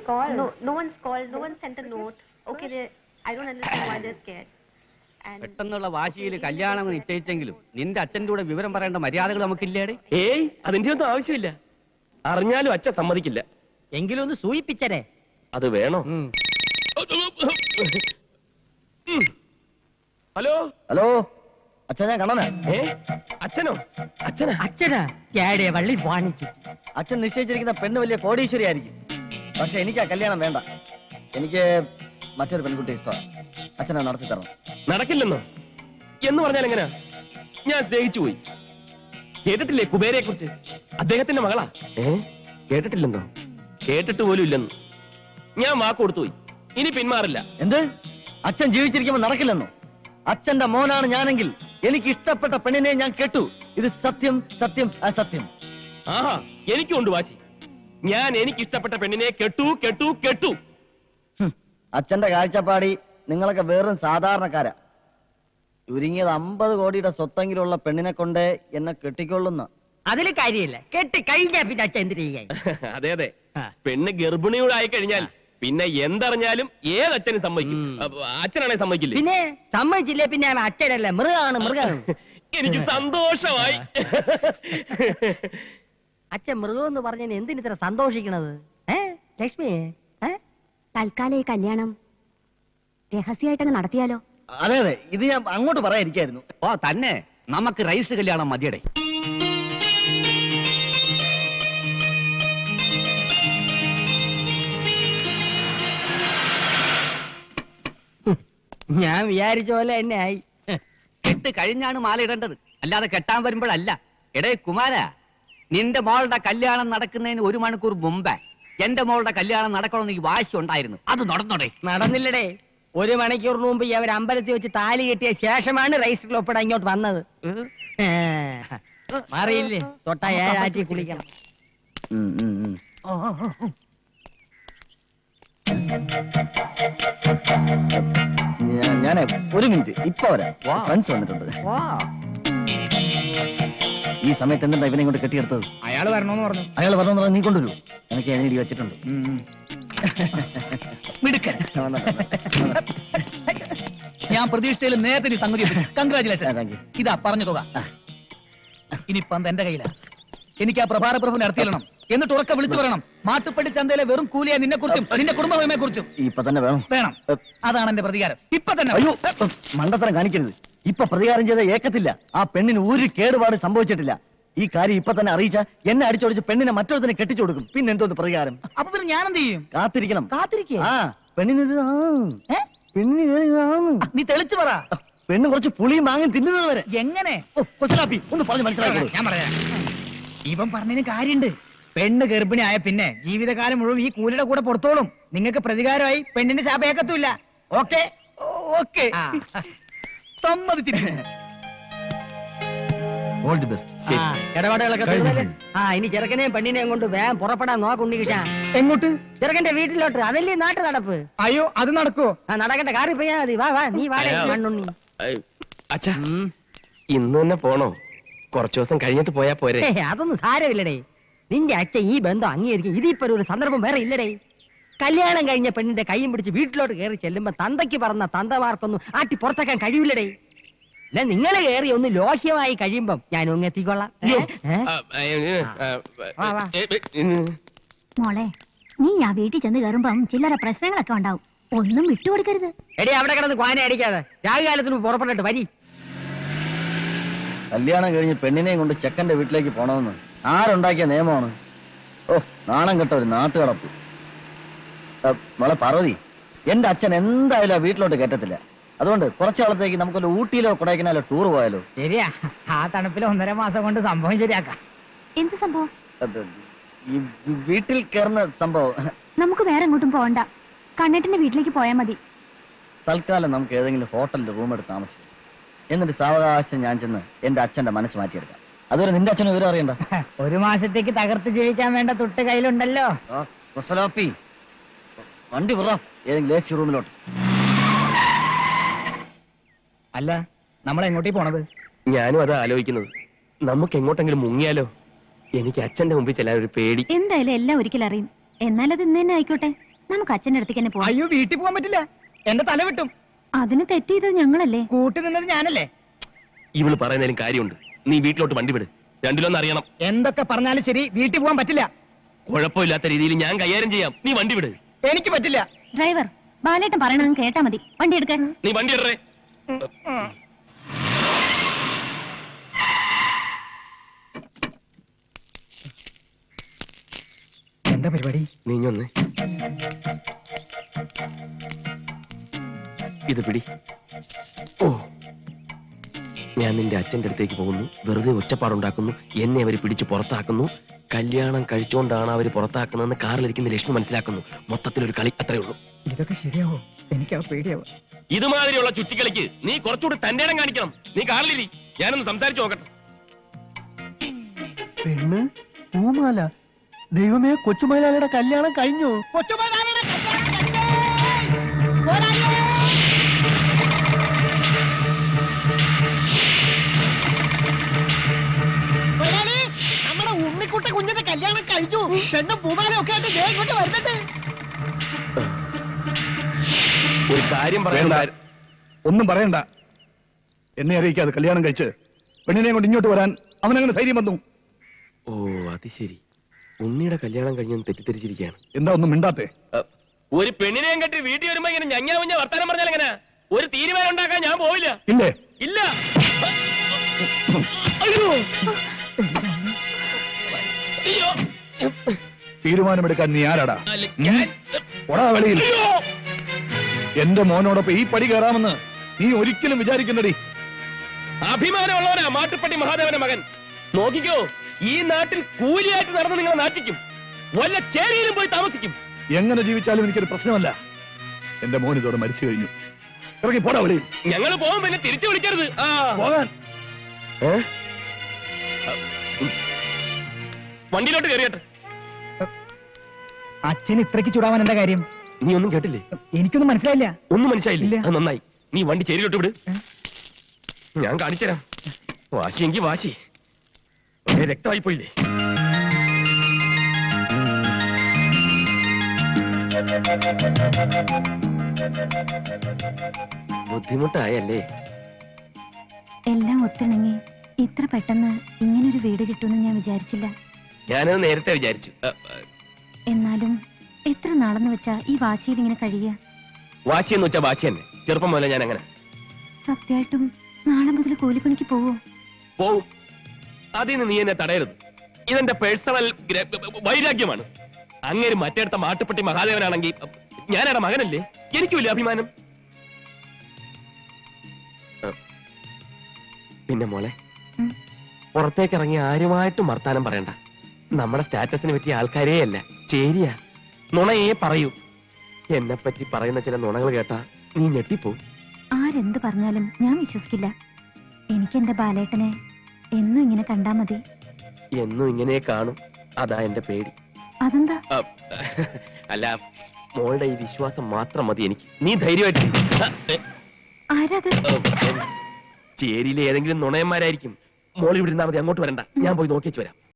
called. No one's called. No one sent a note. Okay, I don't understand why they're scared. പെട്ടെന്നുള്ള വാശിയിൽ കല്യാണം നിശ്ചയിച്ചെങ്കിലും നിന്റെ അച്ഛൻ്റെ കൂടെ വിവരം പറയേണ്ട മര്യാദകൾ നമുക്കില്ലേടെ? ഏയ്, അതിന്റെ ഒന്നും ആവശ്യമില്ല. അറിഞ്ഞാലും അച്ഛൻ സമ്മതിക്കില്ല. എങ്കിലും ഒന്ന് സൂയിപ്പിച്ചരേ. അത് വേണോ? ഹലോ ഹലോ, അച്ഛൻ ഞാൻ കണ്ണനാ. അച്ഛനോ? അച്ഛനാ കേടിയ വള്ളി വാണിച്ചു. അച്ഛൻ നിശ്ചയിച്ചിരിക്കുന്ന പെണ്ണ് വലിയ കോടീശ്വരി ആയിരിക്കും. പക്ഷെ എനിക്ക് ആ കല്യാണം വേണ്ട. എനിക്ക് മറ്റൊരു പെൺകുട്ടി ഇഷ്ടമാണ്. അച്ഛനെ നടത്തി തരണം. നടക്കില്ലെന്നോ? എന്ന് പറഞ്ഞാൽ എങ്ങനെയാ? ഞാൻ സ്നേഹിച്ചു പോയി. കേട്ടിട്ടില്ലേ കുബേരയെ കുറിച്ച്? അദ്ദേഹത്തിന്റെ മകളാ. കേട്ടിട്ടില്ലെന്നോ? കേട്ടിട്ട് പോലും ഇല്ലെന്ന്. ഞാൻ വാക്ക് കൊടുത്തു പോയി. ഇനി പിന്മാറില്ല. എന്ത്? അച്ഛൻ ജീവിച്ചിരിക്കുമ്പോ നടക്കില്ലെന്നോ? അച്ഛന്റെ മോനാണ് ഞാനെങ്കിൽ എനിക്ക് ഇഷ്ടപ്പെട്ട പെണ്ണിനെ ഞാൻ കെട്ടു. ഇത് സത്യം, സത്യം, അസത്യം. ആഹാ, എനിക്കുണ്ട് വാശി. ഞാൻ എനിക്ക് ഇഷ്ടപ്പെട്ട പെണ്ണിനെ കെട്ടു കെട്ടു കെട്ടു. അച്ഛന്റെ കാഴ്ചപ്പാടി നിങ്ങളൊക്കെ വെറും സാധാരണക്കാരാ. ചുരുങ്ങിയത് 50 കോടിയുടെ സ്വത്തെങ്കിലുള്ള പെണ്ണിനെ കൊണ്ട് എന്നെ കെട്ടിക്കൊള്ളുന്ന. അതില് കാര്യമില്ല. കെട്ടി കഴിഞ്ഞാ പിന്നെ അച്ഛൻ എന്തിനു ചെയ്യാൻ? അതെ അതെ, പെണ്ണ് ഗർഭിണിയോട് ആയി കഴിഞ്ഞാൽ പിന്നെ എന്തറിഞ്ഞാലും ഏതച്ഛനും സമ്മതിക്കും. അച്ഛനാണെ സമ്മതിക്കില്ലേ? പിന്നെ സമ്മതിച്ചില്ലേ പിന്നെ അച്ഛനല്ല, മൃഗമാണ് മൃഗം. എനിക്ക് സന്തോഷമായി. അച്ഛൻ മൃഗം എന്ന് പറഞ്ഞ എന്തിന് ഇത്ര സന്തോഷിക്കണത്? ലക്ഷ്മി, തൽക്കാലം ഈ കല്യാണം രഹസ്യമായിട്ടങ്ങ് നടത്തിയാലോ? അതെ അതെ, ഇത് ഞാൻ അങ്ങോട്ട് പറയാതിരിക്കായിരുന്നു. ഓ തന്നെ, നമുക്ക് റൈസ് കല്യാണം മതിയടേ. ഞാൻ വിചാരിച്ച പോലെ എന്നെ ആയി. കെട്ട് കഴിഞ്ഞാണ് മാല ഇടേണ്ടത്, അല്ലാതെ കെട്ടാൻ വരുമ്പോഴല്ല. എടേ കുമാര, നിന്റെ മോളുടെ കല്യാണം നടക്കുന്നതിന് 1 മണിക്കൂർ മുമ്പേ എന്റെ മോളുടെ കല്യാണം നടക്കണമെന്ന് ഈ വാശി ഉണ്ടായിരുന്നു. അത് നടന്നോടെ? നടന്നില്ലടേ. 1 മണിക്കൂറിന് മുമ്പ് അവർ അമ്പലത്തിൽ വെച്ച് താലി കെട്ടിയ ശേഷമാണ് രജിസ്റ്ററിൽ ഒപ്പിടാൻ ഇങ്ങോട്ട് വന്നത്. മാറിയില്ലേ? തൊട്ട 7 ആറ്റി കുളിക്കണം. ഞാനേ 1 മിനിറ്റ് ഇപ്പൊ വരാം. ഫ്രണ്ട്സ് വന്നിട്ടുണ്ട്. ഈ സമയത്ത് എന്താ ഇവനെ കൊണ്ട് കെട്ടിയെടുത്തത്? അയാൾ വരണോന്ന് പറഞ്ഞു. അയാൾ വരണമെന്ന് പറഞ്ഞാൽ നീ കൊണ്ടുവരൂ. എനിക്ക് അതിനിടി വെച്ചിട്ടുണ്ട്. ഞാൻ പ്രതീക്ഷിച്ചതിൽ നേരത്തെ സംഗതി. കൺഗ്രാചുലേഷൻ. ഇതാ പറഞ്ഞു തുക. ഇനിയിപ്പം എന്റെ കയ്യിലാ. എനിക്ക് ആ പ്രഭാര പ്രഭുവിനെ അടുത്തിരണം. എന്നിട്ട് ഉറക്കെ വിളിച്ചു പറയണം, മാട്ടുപ്പെട്ടി ചന്തയിലെ വെറും കൂലിയെ നിന്നെ കുറിച്ചും നിന്റെ കുടുംബമയെ കുറിച്ചും. ഇപ്പൊ തന്നെ വേണം. അതാണ് എന്റെ പ്രതികാരം. ഇപ്പൊ തന്നെ. അയ്യോ, മണ്ടത്തരം കാണിക്കരുത്. ഇപ്പൊ പ്രതികാരം ചെയ്ത ഏക്കത്തില്ല. ആ പെണ്ണിന് ഒരു കേടുപാട് സംഭവിച്ചിട്ടില്ല. ഈ കാര്യം ഇപ്പൊ തന്നെ അറിയിച്ച എന്നെ അടിച്ചോടിച്ച് പെണ്ണിനെ മറ്റൊരുത്തിനെ കെട്ടിച്ചു കൊടുക്കും. പിന്നെ എന്തോന്ന് പ്രതികാരം? അപ്പൊ പിന്നെ ഞാൻ എന്ത് ചെയ്യും? കാത്തിരിക്കണം. കാത്തിരിക്കുക. ആ പെണ്ണിന് നീ തെളിച്ചു പറ. പെണ്ണ് കുറച്ച് പുളിയും വാങ്ങി തിന്നുന്നത് വരെ. എങ്ങനെ? ഒന്ന് പറഞ്ഞു മനസ്സിലാക്കൂ. ഞാൻ പറയാം. ഇവൻ പറഞ്ഞതിന് കാര്യണ്ട്. പെണ്ണ് ഗർഭിണി ആയ പിന്നെ ജീവിതകാലം മുഴുവൻ ഈ കൂലിയുടെ കൂടെ പുറത്തോളും. നിങ്ങൾക്ക് പ്രതികാരമായി പെണ്ണിന്റെ ശാപേക്കത്തുമില്ല. ഓക്കെ ഓക്കെ, സമ്മതിച്ചിരിക്കുന്നു. All the best. ഇടപാടുകളൊക്കെ തീർന്നല്ലേ? ഇനി ചെറുക്കനെയും പെണ്ണിനെയും കൊണ്ട് വേഗം പുറപ്പെടാൻ നോക്കുണ്ടി കിട്ടാ. എങ്ങോട്ട്? ചെറുക്കന്റെ വീട്ടിലോട്ട്. അതല്ലേ നാട്ടു നടപ്പ്. അയ്യോ, അത് നടക്കോ? നടക്കട്ടെ, കാറി പോയാ മതി. വാ വാ, നീ വാടേ മണ്ണുണ്ണി. അച്ഛാ, ഇന്ന് തന്നെ പോണോ? കുറച്ചു ദിവസം കഴിഞ്ഞിട്ട് പോയാ പോരെ? അതൊന്നും സാരമില്ലടേ. നിന്റെ അച്ഛൻ ഈ ബന്ധം അംഗീകരിക്കും. ഇതിപ്പോ ഒരു സന്ദർഭം വേറെ ഇല്ലടേ. കല്യാണം കഴിഞ്ഞ പെണ്ണിന്റെ കൈയും പിടിച്ച് വീട്ടിലോട്ട് കയറി ചെല്ലുമ്പോ തന്തയ്ക്ക് പറഞ്ഞ തന്തമാർക്കൊന്നും ആട്ടി പുറത്താക്കാൻ കഴിയില്ലടേ. നിങ്ങളെ കയറി ഒന്ന് ലോഹ്യമായി കഴിയുമ്പം ഞാൻ ഒന്ന് എത്തിക്കൊള്ളാം. മോളെ, നീ ആ വീട്ടിൽ ചെന്ന് കയറുമ്പം ചില്ലറ പ്രശ്നങ്ങളൊക്കെ ഉണ്ടാവും. ഒന്നും വിട്ടുകൊടുക്കരുത്. എടേ, അവിടെ കിടന്ന് ക്വാന അടിക്കാതെ രാവികാലത്തിന് പുറപ്പെട്ടിട്ട് വരി. കല്യാണം കഴിഞ്ഞ് പെണ്ണിനെയും കൊണ്ട് ചെക്കന്റെ വീട്ടിലേക്ക് പോണമെന്ന് ആരുണ്ടാക്കിയ നിയമമാണ്? ഓ, നാണം കെട്ട ഒരു നാട്ടുകടപ്പ്. മോളെ പാർവതി, എന്റെ അച്ഛൻ എന്തായാലും ആ വീട്ടിലോട്ട് കയറ്റത്തില്ല. അതുകൊണ്ട് കുറച്ചു കാലത്തേക്ക് നമുക്കൊരു ഊട്ടിയിലോ കൊടൈക്കനാലോ ടൂർ പോയാലോ? ശരിയാ, ആ തണുപ്പിൽ 1.5 മാസം കൊണ്ട് സംഭവം ശരിയാക്കാം. എന്ത് സംഭവം? ഈ വീട്ടിൽ കയറുന്ന സംഭവം. നമുക്ക് വേറെ എങ്ങോട്ടും പോകണ്ട. കണ്ണേട്ടന്റെ വീട്ടിലേക്ക് പോയാൽ മതി. തൽക്കാലം നമുക്ക് ഏതെങ്കിലും ഹോട്ടലിൽ റൂം എടുത്ത് താമസിക്കാം. എന്നിട്ട് സാവകാശം ഞാൻ ചെന്ന് എന്റെ അച്ഛന്റെ മനസ്സ് മാറ്റിയെടുക്കാം. അതുവരെ നിന്റെ അച്ഛനും വിവരം അറിയണ്ട. 1 മാസത്തേക്ക് തകർത്ത് ജീവിക്കാൻ വേണ്ട തൊട്ട് കയ്യിലുണ്ടല്ലോ. വണ്ടി വിടാം ഏതെങ്കിലും ലേസ് റൂമിലോട്ട്. അല്ല, നമ്മൾ എങ്ങോട്ടേ പോണത്? ഞാനും അതാ ആലോചിക്കുന്നത്. നമുക്ക് എങ്ങോട്ടെങ്കിലും മുങ്ങിയാലോ? എനിക്ക് അച്ഛന്റെ മുമ്പിൽ ചെല്ലാൻ ഒരു പേടി. എന്തായാലും എല്ലാം ഒരിക്കലും അറിയും. എന്നാലത് ഇന്ന് തന്നെ ആയിക്കോട്ടെ. നമുക്ക് അച്ഛന്റെ അടുത്തേക്ക് തന്നെ പോവാം. അയ്യോ വീട്ടിൽ പോകാൻ പറ്റില്ല, എന്റെ തല വിട്ടും. അതിന് തെറ്റിയത് ഞങ്ങളല്ലേ? കൂട്ടി നിന്നത് ഞാനല്ലേ? ഇവള് പറയുന്നതിലും കാര്യമുണ്ട്. നീ വീട്ടിലോട്ട് വണ്ടി വിട്, രണ്ടിലൊന്നും അറിയണം. എന്തൊക്കെ പറഞ്ഞാലും ശരി, വീട്ടിൽ പോകാൻ പറ്റില്ല. കുഴപ്പമില്ലാത്ത രീതിയിൽ ഞാൻ കൈകാര്യം ചെയ്യാം, നീ വണ്ടി വിട്. എനിക്ക് പറ്റില്ല. ഡ്രൈവർ, ബാലേട്ടൻ പറയണത് കേട്ടാ മതി. വണ്ടി എടുക്കാൻ. നീ വണ്ടി ഇടറേ. എന്താ പരിപാടി? നീ ഒന്ന് ഇത് പിടി. ഓ, ഞാൻ നിന്റെ അച്ഛന്റെ അടുത്തേക്ക് പോകുന്നു, വെറുതെ ഒച്ചപ്പാടുണ്ടാക്കുന്നു, എന്നെ അവര് പിടിച്ച് പുറത്താക്കുന്നു. കല്യാണം കഴിച്ചുകൊണ്ടാണ് അവര് പുറത്താക്കുന്നതെന്ന് കാറിലിരിക്കുന്ന ലക്ഷ്മി മനസ്സിലാക്കുന്നു. മൊത്തത്തിലൊരു കളി, അത്രേ ഉള്ളൂ. ഇതൊക്കെ ശരിയാവോ? എനിക്ക് പേടിയാവും. ഇതുമാതിരിയുള്ള ചുറ്റിക്കളിക്ക് നീ കുറച്ചുകൂടി തന്റെ ഇടം കാണിക്കണം. നീ കാറിലിരി, ഞാനൊന്ന് സംസാരിച്ചു നോക്കട്ടെ. പെണ്ണ് പൂമാല, ദൈവമേ, കൊച്ചുമലയാളിയുടെ കല്യാണം കഴിഞ്ഞു. നമ്മുടെ ഉണ്ണിക്കുട്ട കുഞ്ഞിന്റെ കല്യാണം കഴിഞ്ഞു. പെണ്ണും പൂമാലയൊക്കെ ആയിട്ട് ദേ ഇങ്ങോട്ട് വരുന്നുണ്ട്. ഒരു കാര്യം പറയണ്ട, ഒന്നും പറയണ്ട. എന്നെ അറിയിക്കാതെ കല്യാണം കഴിച്ച് പെണ്ണിനെ കൊണ്ട് ഇങ്ങോട്ട് വരാൻ അവനങ്ങനെ ധൈര്യം വന്നു. ഓ അത് ശരി, ഉണ്ണിയുടെ കല്യാണം കഴിഞ്ഞെന്ന് തെറ്റിദ്ധരിച്ചിരിക്കുകയാണ്. എന്താ ഒന്നും മിണ്ടാത്തെ? ഒരു പെണ്ണിനെയും കെട്ടി വീട്ടിൽ വരുമ്പോ ഇങ്ങനെ ഞഞ്ഞ വർത്താനം പറഞ്ഞാൽ എങ്ങനെ? ഒരു തീരുമാനം ഉണ്ടാക്കാൻ ഞാൻ പോവില്ല. ഇല്ലേ? ഇല്ല. അയ്യോ, അയ്യോ. തീരുമാനമെടുക്കാൻ നീ ആരാടാ? അല്ല, ഞാൻ- ഒടാ വെളിയിൽ. അയ്യോ. എന്റെ മോനോടൊപ്പം ഈ പടി കയറാമെന്ന് നീ ഒരിക്കലും വിചാരിക്കുന്നടി. അഭിമാനമുള്ളവനാ മാട്ടുപ്പെട്ടി മഹാദേവന്റെ മകൻ. നോക്കിക്കോ, ഈ നാട്ടിൽ കൂലിയായിട്ട് നടന്ന് നിങ്ങളെ നാട്ടിക്കും, വല്ല ചേരിയിലും പോയി താമസിക്കും. എങ്ങനെ ജീവിച്ചാലും എനിക്കൊരു പ്രശ്നമല്ല. എന്റെ മോൻ ഇതോടെ മരിച്ചു കഴിഞ്ഞു. ഇറങ്ങി പോടാ വെളിയിൽ. ഞങ്ങൾ പോകും, പിന്നെ തിരിച്ചു വിളിക്കരുത്. ആ പോകാൻ. വണ്ടിയിലോട്ട് കയറിയട്ടെ. അച്ഛൻ ഇത്രയ്ക്ക് ചൂടാവാൻ എന്താ കാര്യം? നീ ഒന്നും കേട്ടില്ലേ? എനിക്കൊന്നും മനസ്സിലായില്ല. ഒന്നും മനസ്സിലായില്ല? ഇല്ല. അത് നന്നായി. നീ വണ്ടി ചേരിയിലോട്ട് വിട്, ഞാൻ കാണിച്ചുതരാം. വാശിയെങ്കി വാശി, വളരെ രക്തമായി പോയില്ലേ? ബുദ്ധിമുട്ടായല്ലേ? എല്ലാം ഒത്തിണങ്ങി ഇത്ര പെട്ടെന്ന് ഇങ്ങനൊരു വീട് കിട്ടുമെന്ന് ഞാൻ വിചാരിച്ചില്ല. ഞാനത് നേരത്തെ വിചാരിച്ചു. എന്നാലും എത്ര നാളെന്ന് വെച്ചാ ഈ വാശിയിൽ ഇങ്ങനെ കഴിയുക? വാശി എന്ന് വെച്ചാ വാശി തന്നെ. ചെറുപ്പം പോലെ ഞാൻ അങ്ങനെ സത്യമായിട്ടും നാളെ മുതൽ കൂലിപ്പണിക്ക് പോവോ? പോവും. അതിന് നീ എന്നെ തടയരുത്. ഇതെന്റെ പേഴ്സണൽ വൈരാഗ്യമാണ്. അങ്ങനെ മറ്റേടത്ത മാട്ടുപ്പെട്ടി മഹാദേവനാണെങ്കിൽ ഞാനാടെ മകനല്ലേ, എനിക്കുമില്ല അഭിമാനം. പിന്നെ മോളെ, പുറത്തേക്ക് ഇറങ്ങി ആരുമായിട്ടും വർത്താനം പറയണ്ട. നമ്മുടെ സ്റ്റാറ്റസിനെ പറ്റിയ ആൾക്കാരേ അല്ല, ചേരിയാ. നുണയെ പറയൂ. എന്നെ പറ്റി പറയുന്ന ചില നുണകൾ കേട്ടാ നീ ഞെട്ടിപ്പോവും. ആരെന്ത് പറഞ്ഞാലും ഞാൻ വിശ്വസിക്കില്ല. എനിക്ക് എന്റെ ബാലേട്ടനെ എന്നും ഇങ്ങനെ കണ്ടാ മതി. എന്നും ഇങ്ങനെ കാണും, അതാ എന്റെ പേടി. അതെന്താ? അല്ല, മോളുടെ ഈ വിശ്വാസം മാത്രം മതി എനിക്ക്. നീ ധൈര്യമായിട്ട്. ആരാത്? ചേരിയിലെ ഏതെങ്കിലും നുണയന്മാരായിരിക്കും. മോൾ ഇവിടെ ഇരുന്നാ മതി, അങ്ങോട്ട് വരണ്ട. ഞാൻ പോയി നോക്കിച്ചു വരാം.